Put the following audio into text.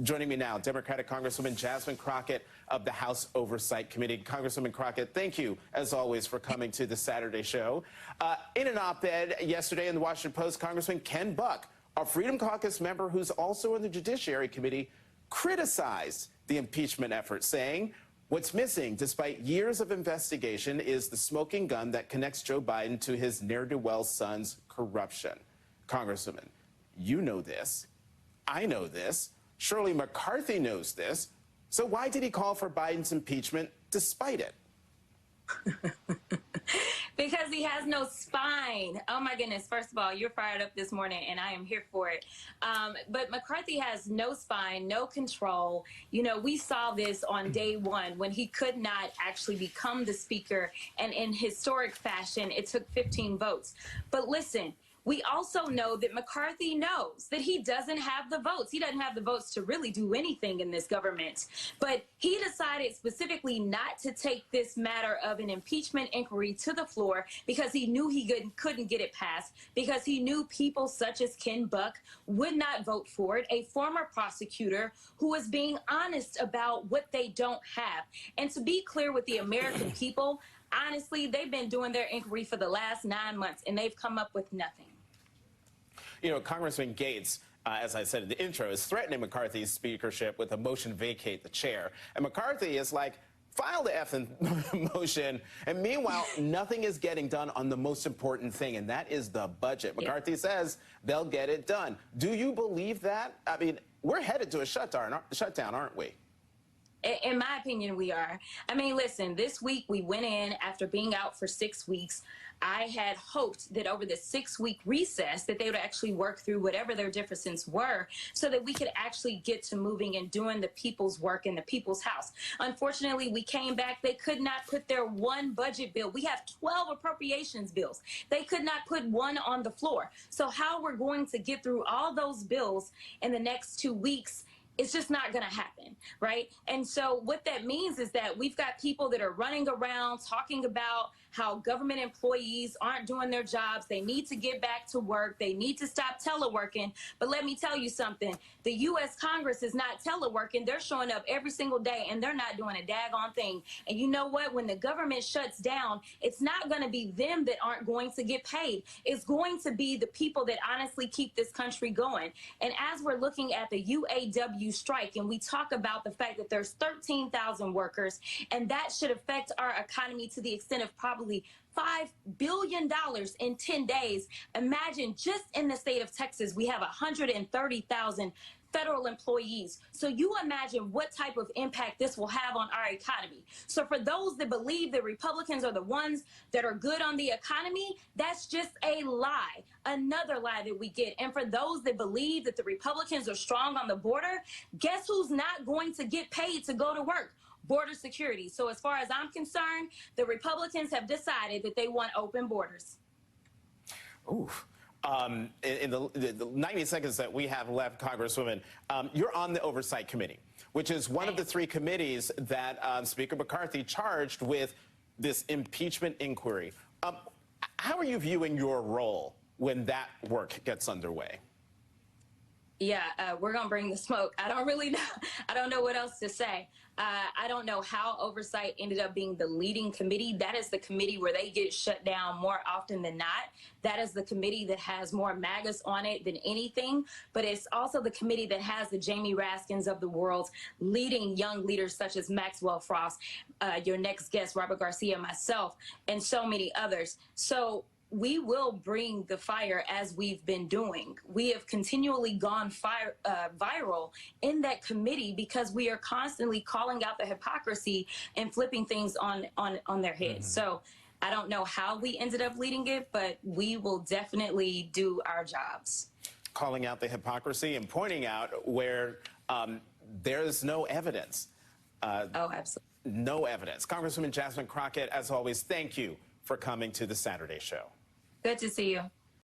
Joining me now, Democratic Congresswoman Jasmine Crockett of the House Oversight Committee. Congresswoman Crockett, thank you, as always, for coming to the Saturday show. In an op-ed yesterday in the Washington Post, Congressman Ken Buck, a Freedom Caucus member who's also in the Judiciary Committee, criticized the impeachment effort, saying, what's missing, despite years of investigation, is the smoking gun that connects Joe Biden to his ne'er-do-well son's corruption. Congresswoman, you know this. I know this. Shirley McCarthy knows this. So why did he call for Biden's impeachment despite it? Because he has no spine. Oh, my goodness. First of all, you're fired up this morning, and I am here for it. But McCarthy has no spine, no control. You know, we saw this on day one when he could not actually become the speaker. And in historic fashion, it took 15 votes. But listen, we also know that McCarthy knows that he doesn't have the votes. He doesn't have the votes to really do anything in this government. But he decided specifically not to take this matter of an impeachment inquiry to the floor because he knew he couldn't get it passed, because he knew people such as Ken Buck would not vote for it, a former prosecutor who is being honest about what they don't have. And to be clear with the American people, honestly, they've been doing their inquiry for the last 9 months, and they've come up with nothing. You know, Congressman Gates, as I said in the intro, is threatening McCarthy's speakership with a motion vacate the chair. And McCarthy is like, file the effing motion. And meanwhile, nothing is getting done on the most important thing, and that is the budget. McCarthy says they'll get it done. Do you believe that? I mean, we're headed to a shutdown, aren't we? In my opinion, we are. I mean, listen, this week we went in after being out for 6 weeks. I had hoped that over the 6-week recess that they would actually work through whatever their differences were so that we could actually get to moving and doing the people's work in the people's house. Unfortunately, we came back. They could not put their one budget bill. We have 12 appropriations bills. They could not put one on the floor. So how we're going to get through all those bills in the next 2 weeks, it's just not going to happen, right? And so what that means is that we've got people that are running around talking about how government employees aren't doing their jobs. They need to get back to work. They need to stop teleworking. But let me tell you something. The U.S. Congress is not teleworking. They're showing up every single day, and they're not doing a daggone thing. And you know what? When the government shuts down, it's not going to be them that aren't going to get paid. It's going to be the people that honestly keep this country going. And as we're looking at the UAW strike, and we talk about the fact that there's 13,000 workers, and that should affect our economy to the extent of probably $5 billion in 10 days. Imagine just in the state of Texas, we have 130,000 federal employees. So you imagine what type of impact this will have on our economy. So for those that believe the Republicans are the ones that are good on the economy, that's just a lie, another lie that we get. And for those that believe that the Republicans are strong on the border, guess who's not going to get paid to go to work? Border security. So as far as I'm concerned, the Republicans have decided that they want open borders. Ooh. In the 90 seconds that we have left, Congresswoman, you're on the Oversight Committee, which is one of the 3 committees that Speaker McCarthy charged with this impeachment inquiry. How are you viewing your role when that work gets underway? Yeah, we're going to bring the smoke. I don't really know. I don't know what else to say. I don't know how Oversight ended up being the leading committee. That is the committee where they get shut down more often than not. That is the committee that has more MAGAs on it than anything. But it's also the committee that has the Jamie Raskins of the world leading young leaders such as Maxwell Frost, your next guest, Robert Garcia, myself, and so many others. So we will bring the fire as we've been doing. We have continually gone viral in that committee because we are constantly calling out the hypocrisy and flipping things on their heads. So I don't know how we ended up leading it, but we will definitely do our jobs. Calling out the hypocrisy and pointing out where there's no evidence. Oh, absolutely. No evidence. Congresswoman Jasmine Crockett, as always, thank you for coming to the Saturday show. Good to see you.